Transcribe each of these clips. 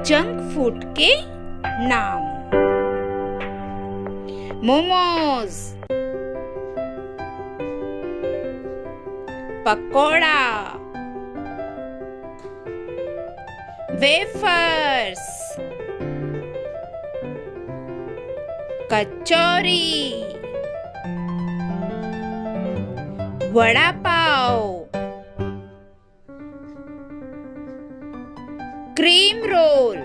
Junk food के नाम। Momos, pakora, wafers, kachori, vada pav, cream roll,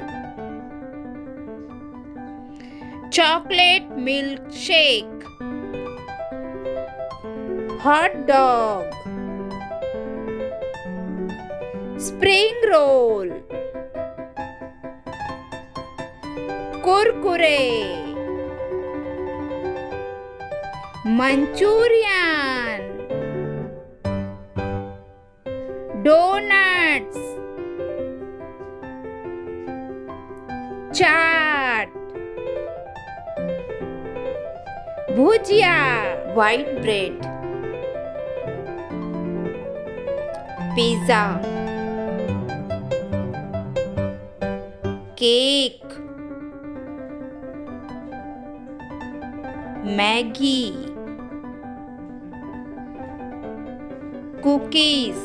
chocolate milkshake, hot dog, spring roll, Kurkure, Manchurian, donuts, chaat, bhujia, white bread, pizza, cake, Maggi, cookies,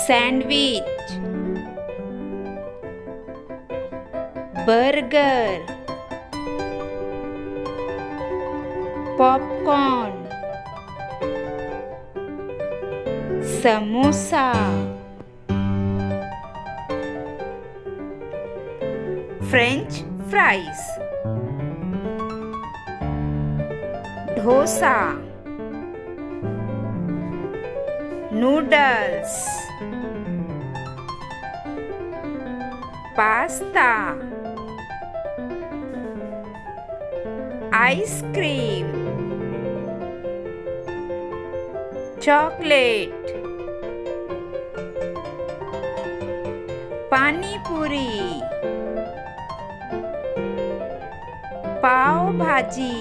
sandwich, burger, popcorn, samosa, french fries, dosa, noodles, pasta, ice cream, chocolate, pani puri, पाव भाजी।